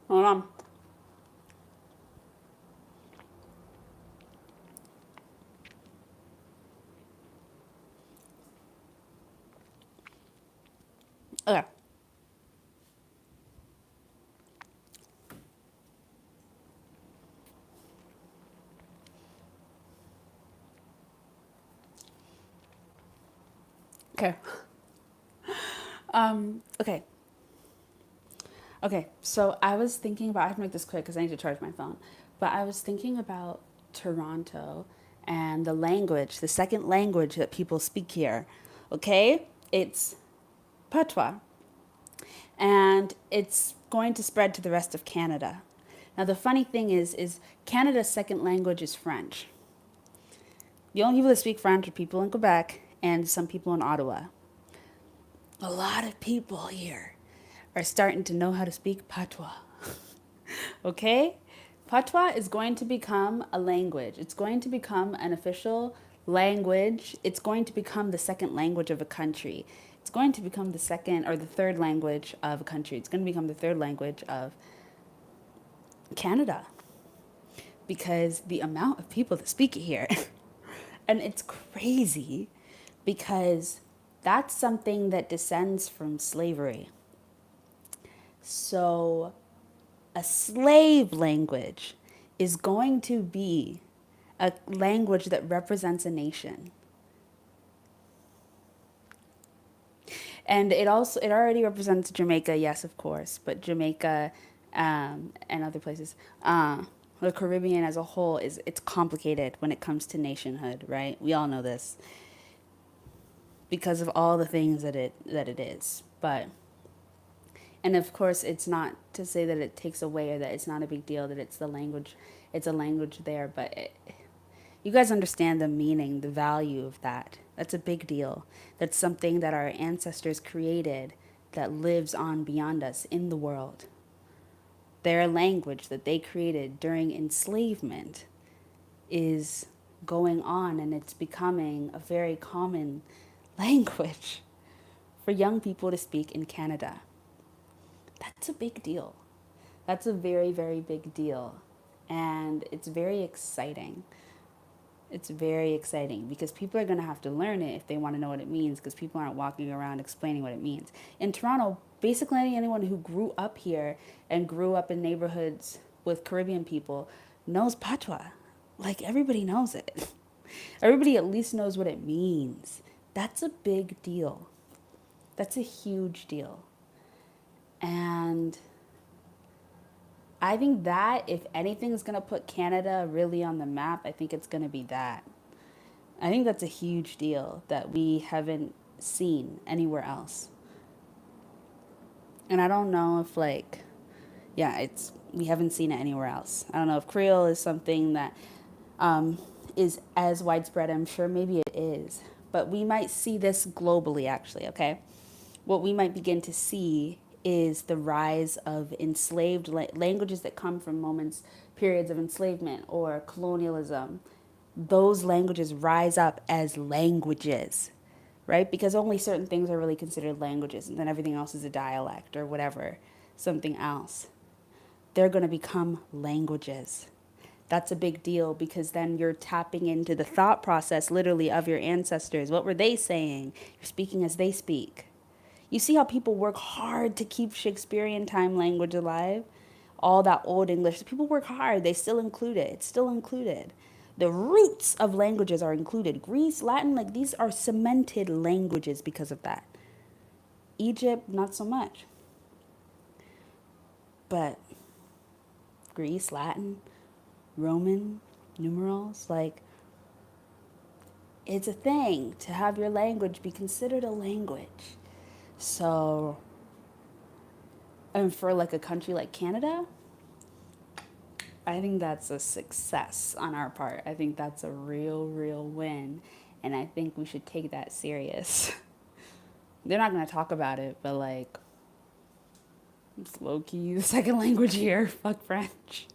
Hold on. Okay. Okay. Okay. Okay. So I was thinking about, I have to make this quick because I need to charge my phone. But I was thinking about Toronto and the language, the second language that people speak here. Okay? It's Patois. And it's going to spread to the rest of Canada. Now the funny thing is Canada's second language is French. The only people that speak French are people in Quebec and some people in Ottawa. A lot of people here are starting to know how to speak Patois. Okay? Patois is going to become a language. It's going to become an official language. It's going to become the second language of a country. It's going to become the second or the third language of a country. It's going to become the third language of Canada because the amount of people that speak it here. And it's crazy because that's something that descends from slavery. So a slave language is going to be a language that represents a nation. And it already represents Jamaica, yes, of course, but Jamaica and other places, the Caribbean as a whole it's complicated when it comes to nationhood, right? We all know this because of all the things that it is. But and of course, it's not to say that it takes away or that it's not a big deal that it's a language there, but you guys understand the meaning, the value of that. That's a big deal. That's something that our ancestors created that lives on beyond us in the world. Their language that they created during enslavement is going on and it's becoming a very common language for young people to speak in Canada. That's a big deal. That's a very, very big deal. And it's very exciting. It's very exciting because people are going to have to learn it if they want to know what it means because people aren't walking around explaining what it means. In Toronto, basically anyone who grew up here and grew up in neighborhoods with Caribbean people knows patois. Like everybody knows it. Everybody at least knows what it means. That's a big deal. That's a huge deal. And I think that if anything's going to put Canada really on the map, I think it's going to be that. I think that's a huge deal that we haven't seen anywhere else. And I don't know if yeah, it's we haven't seen it anywhere else. I don't know if Creole is something that is as widespread. I'm sure maybe it is, but we might see this globally. Actually, okay, what we might begin to see is the rise of enslaved languages that come from periods of enslavement or colonialism. Those languages rise up as languages, right? Because only certain things are really considered languages, and then everything else is a dialect or whatever, something else. They're going to become languages. That's a big deal because then you're tapping into the thought process literally of your ancestors. What were they saying? You're speaking as they speak. You see how people work hard to keep Shakespearean time language alive? All that old English. People work hard. They still include it. It's still included. The roots of languages are included. Greece, Latin, like these are cemented languages because of that. Egypt, not so much. But Greece, Latin, Roman numerals, like it's a thing to have your language be considered a language. So, and for like a country like Canada, I think that's a success on our part. I think that's a real, real win. And I think we should take that serious. They're not going to talk about it, but like, it's low key the second language here. Fuck French.